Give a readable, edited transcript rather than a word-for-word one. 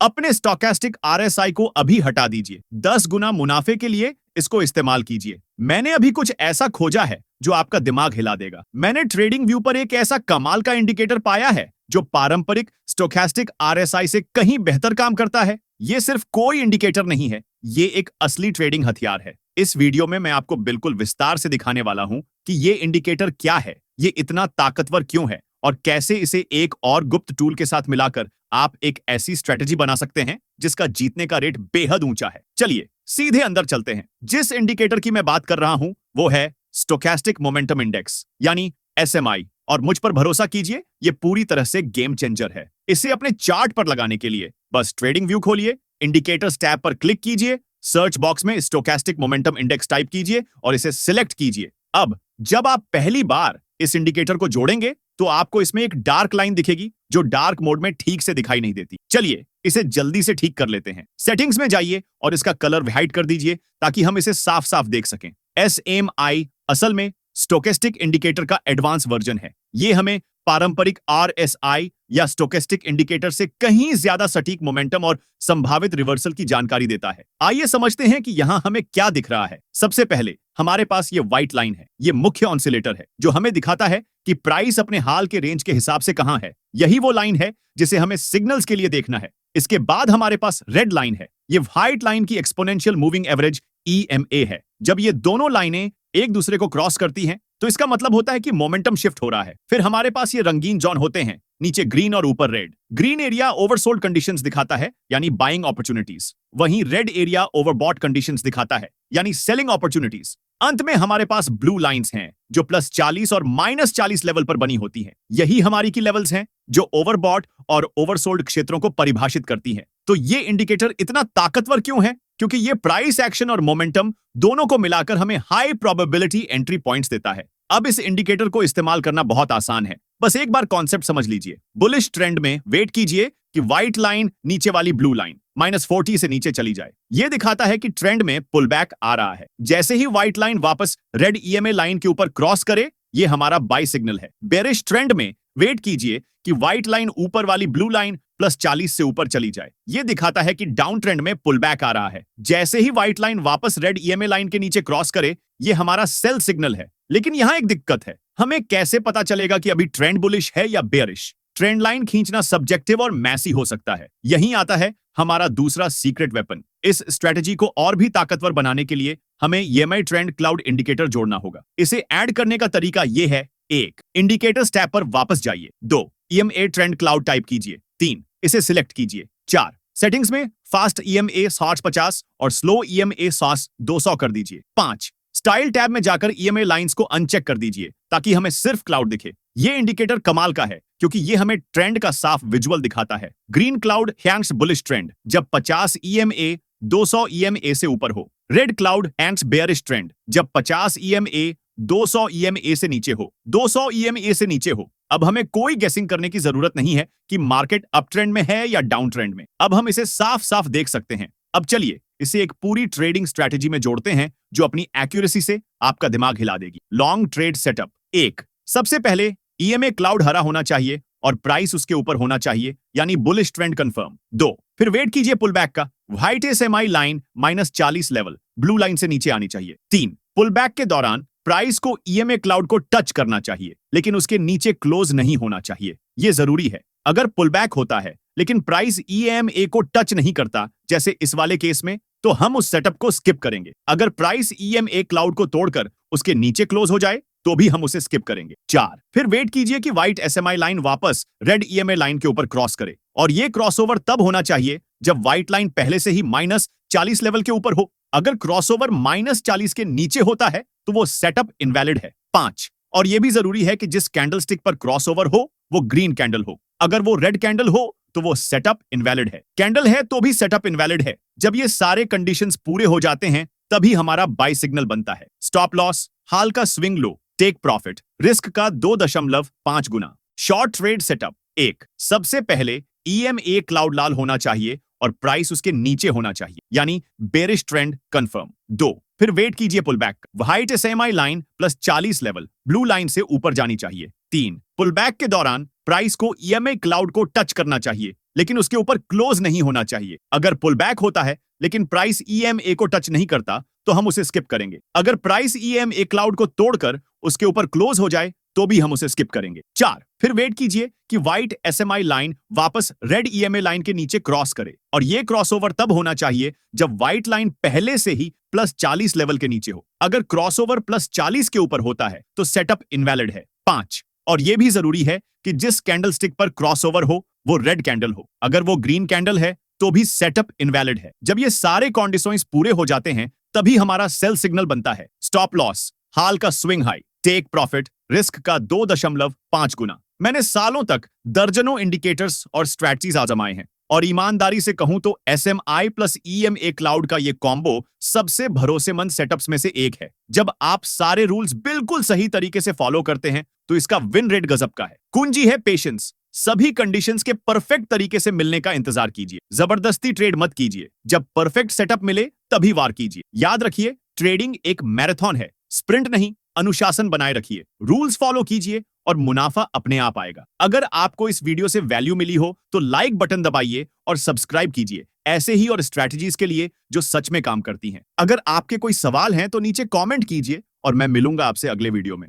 अपने stochastic RSI को अभी हटा दीजिए। 10 गुना मुनाफे के लिए इसको इस्तेमाल कीजिए। मैंने अभी कुछ ऐसा खोजा है जो आपका दिमाग हिला देगा। मैंने ट्रेडिंग व्यू पर एक ऐसा कमाल का इंडिकेटर पाया है जो पारंपरिक स्टोकेस्टिक आरएसआई से कहीं बेहतर काम करता है। ये सिर्फ कोई इंडिकेटर नहीं है, ये एक असली ट्रेडिंग हथियार है। इस वीडियो में मैं आपको बिल्कुल विस्तार से दिखाने वाला हूं कि ये इंडिकेटर क्या है, ये इतना ताकतवर क्यों है और कैसे इसे एक और गुप्त टूल के साथ मिलाकर आप एक ऐसी स्ट्रेटेजी बना सकते हैं जिसका जीतने का रेट बेहद ऊंचा है। चलिए सीधे अंदर चलते हैं। जिस इंडिकेटर की मैं बात कर रहा हूं वो है स्टोकेस्टिक मोमेंटम इंडेक्स यानी एसएमआई, और मुझ पर भरोसा कीजिए ये पूरी तरह से गेम चेंजर है। इसे अपने चार्ट पर लगाने के लिए बस ट्रेडिंग व्यू खोलिए, इंडिकेटर्स टैब पर क्लिक कीजिए, सर्च बॉक्स में स्टोकेस्टिक मोमेंटम इंडेक्स टाइप कीजिए और इसे सिलेक्ट कीजिए। अब जब आप पहली बार इस इंडिकेटर को जोड़ेंगे तो आपको इसमें एक डार्क लाइन दिखेगी जो डार्क मोड में ठीक से दिखाई नहीं देती। चलिए इसे जल्दी से ठीक कर लेते हैं। सेटिंग्स में जाइए और इसका कलर व्हाइट कर दीजिए ताकि हम इसे साफ साफ देख सकें। एसएमआई असल में स्टोकेस्टिक इंडिकेटर का एडवांस वर्जन है। ये हमें पारंपरिक आरएसआई या स्टोकेस्टिक इंडिकेटर से कहीं ज्यादा सटीक मोमेंटम और संभावित रिवर्सल की जानकारी देता है। आइए समझते हैं कि यहां हमें क्या दिख रहा है। सबसे पहले हमारे पास ये व्हाइट लाइन है, ये मुख्य ऑसिलेटर है जो हमें दिखाता है कि प्राइस अपने हाल के रेंज के हिसाब से कहां है। यही वो लाइन है जिसे हमें सिग्नल्स के लिए देखना है। इसके बाद हमारे पास रेड लाइन है, ये व्हाइट लाइन की एक्सपोनेंशियल मूविंग एवरेज ईएमए है। जब ये दोनों लाइनें एक दूसरे को क्रॉस करती हैं तो इसका मतलब होता है कि मोमेंटम शिफ्ट हो रहा है। फिर हमारे पास ये रंगीन जोन होते हैं, नीचे ग्रीन और ऊपर red. Green area oversold conditions दिखाता है यानी बाइंग अपॉर्चुनिटीज, वहीं रेड एरिया ओवरबॉट कंडीशंस दिखाता है यानी सेलिंग अपॉर्चुनिटीज। अंत में हमारे पास ब्लू लाइंस हैं जो +40 और -40 लेवल पर बनी होती हैं। यही हमारी की लेवल्स हैं जो ओवरबॉट और ओवरसोल्ड क्षेत्रों को परिभाषित करती हैं। तो ये इंडिकेटर इतना ताकतवर क्यों है? क्योंकि ये प्राइस एक्शन और मोमेंटम दोनों को मिलाकर हमें हाई प्रोबेबिलिटी एंट्री पॉइंट्स देता है। अब इस इंडिकेटर को इस्तेमाल करना बहुत आसान है, बस एक बार कॉन्सेप्ट समझ लीजिए। बुलिश ट्रेंड में वेट कीजिए कि व्हाइट लाइन नीचे वाली ब्लू लाइन -40 से नीचे चली जाए। यह दिखाता है कि ट्रेंड में पुल बैक आ रहा है। जैसे ही व्हाइट लाइन वापस रेड ईएमए लाइन के ऊपर क्रॉस करे, यह हमारा बाय सिग्नल है। बेरिश ट्रेंड में वेट कीजिए कि व्हाइट लाइन ऊपर वाली ब्लू लाइन +40 से ऊपर चली जाए। यह दिखाता है कि डाउन ट्रेंड में पुल बैक आ रहा है। जैसे ही व्हाइट लाइन वापस रेड ईएमए लाइन के नीचे क्रॉस करे, यह हमारा सेल सिग्नल है। लेकिन यहां एक दिक्कत है, हमें कैसे पता चलेगा कि अभी ट्रेंड बुलिश है या बेयरिश? ट्रेंड लाइन खींचना सब्जेक्टिव और मैसी हो सकता है। यहीं आता है हमारा दूसरा सीक्रेट वेपन। इस स्ट्रेटजी को और भी ताकतवर बनाने के लिए हमें ईएमआई ट्रेंड क्लाउड इंडिकेटर जोड़ना होगा। इसे ऐड करने का तरीका यह है: 1. इंडिकेटर्स टैब पर वापस जाइए। 2. ईएमए ट्रेंड क्लाउड टाइप कीजिए। 3. इसे सिलेक्ट कीजिए। 4. सेटिंग्स में फास्ट ईएमए सॉस 50 और स्लो ईएमए सॉस 200 कर दीजिए। 5. स्टाइल टैब में जाकर ईएमए लाइंस को अनचेक कर दीजिए ताकि हमें सिर्फ क्लाउड दिखे। ये इंडिकेटर कमाल का है क्योंकि ये हमें ट्रेंड का साफ विजुअल दिखाता है। Green cloud hands bullish trend जब 50 ईएमए 200 ईएमए से ऊपर हो। Red cloud hands bearish trend जब 50 ईएमए 200 ईएमए से नीचे हो। 200 ईएमए से नीचे हो। अब हमें कोई गेसिंग करने की जरूरत नहीं है कि मार्केट अप ट्रेंड में है या डाउन ट्रेंड में। अब हम इसे साफ साफ देख सकते हैं। अब चलिए इसे एक पूरी ट्रेडिंग स्ट्रेटेजी में जोड़ते हैं जो अपनी एक्यूरेसी से आपका दिमाग हिला देगी। Long trade setup. 1. सबसे पहले ईएमए क्लाउड हरा होना चाहिए और प्राइस उसके ऊपर होना चाहिए यानी बुलिश ट्रेंड कंफर्म। 2. फिर वेट कीजिए पुलबैक का। White SMI line -40 level blue line से नीचे आनी चाहिए। 3. पुलबैक के दौरान प्राइस को ईएमए क्लाउड को टच करना चाहिए लेकिन उसके नीचे क्लोज नहीं होना चाहिए। यह जरूरी है। अगर पुलबैक होता है लेकिन प्राइस ईएमए को टच नहीं करता, जैसे इस वाले केस में, तो हम उस सेटअप को स्किप करेंगे। अगर प्राइस ईएमए क्लाउड को तोड़कर उसके नीचे क्लोज हो जाए तो भी हम उसे स्किप करेंगे। 4. फिर वेट कीजिए कि व्हाइट एसएमआई लाइन वापस रेड ईएमए लाइन के ऊपर क्रॉस करे, और यह क्रॉसओवर तब होना चाहिए जब व्हाइट लाइन पहले से ही -40 लेवल के ऊपर हो। अगर क्रॉसओवर -40 के नीचे होता है तो वो सेटअप इनवैलिड है। 5. और यह भी जरूरी है कि जिस कैंडलस्टिक पर क्रॉसओवर हो वो ग्रीन कैंडल हो। अगर वो रेड कैंडल हो तो वो सेटअप इनवैलिड है। कैंडल है तो भी सेटअप इनवैलिड है। जब ये सारे कंडीशंस पूरे हो जाते हैं तभी हमारा बाय सिग्नल बनता है। स्टॉप लॉस, हाल का swing low, take profit, risk का 2.5 गुना। Short trade setup. 1. सबसे पहले ईएमए क्लाउड लाल होना चाहिए और प्राइस उसके नीचे होना चाहिए यानी बेरिश ट्रेंड कंफर्म। 2. फिर वेट कीजिए pullback. White SMI line +40 level blue line से ऊपर जानी चाहिए। 3. पुलबैक के दौरान प्राइस को ईएमए क्लाउड को टच करना चाहिए लेकिन उसके ऊपर क्लोज नहीं होना चाहिए। अगर पुल बैक होता है लेकिन प्राइस EMA को टच नहीं करता तो हम उसे स्किप करेंगे। अगर प्राइस EMA क्लाउड को तोड़कर उसके ऊपर क्लोज हो जाए तो भी हम उसे स्किप करेंगे। 4, फिर वेट कीजिए कि व्हाइट SMI लाइन वापस रेड EMA लाइन के नीचे क्रॉस करे, और यह क्रॉसओवर तब होना चाहिए जब व्हाइट लाइन पहले से ही +40 लेवल के नीचे हो। अगर क्रॉसओवर +40 के ऊपर होता है तो सेटअप इनवैलिड है। 5, और यह भी जरूरी है कि जिस कैंडल स्टिक पर क्रॉसओवर हो वो रेड कैंडल हो। अगर वो ग्रीन कैंडल है तो भी सेटअप इनवैलिड है। जब ये सारे कंडीशंस पूरे हो जाते हैं तभी हमारा सेल सिग्नल बनता है। स्टॉप लॉस, हाल का swing high, take profit, risk का 2.5 गुना। मैंने सालों तक दर्जनों इंडिकेटर्स और स्ट्रैटेजीज आजमाए हैं, और ईमानदारी से कहूं तो SMI प्लस EMA क्लाउड का ये कॉम्बो सबसे भरोसेमंद सेटअप्स में से एक है। जब आप सारे रूल्स बिल्कुल सही तरीके से फॉलो करते हैं तो इसका विन रेट गजब का है। कुंजी है पेशेंस। सभी कंडीशंस के परफेक्ट तरीके से मिलने का इंतजार कीजिए। जबरदस्ती ट्रेड मत कीजिए। जब परफेक्ट सेटअप मिले तभी वार कीजिए। याद रखिए, ट्रेडिंग एक मैराथन है, स्प्रिंट नहीं। अनुशासन बनाए रखिए, रूल्स फॉलो कीजिए और मुनाफा अपने आप आएगा। अगर आपको इस वीडियो से वैल्यू मिली हो तो लाइक बटन दबाइए और सब्सक्राइब कीजिए, ऐसे ही और स्ट्रैटेजीज के लिए जो सच में काम करती हैं। अगर आपके कोई सवाल हैं तो नीचे कमेंट कीजिए और मैं मिलूंगा आपसे अगले वीडियो में।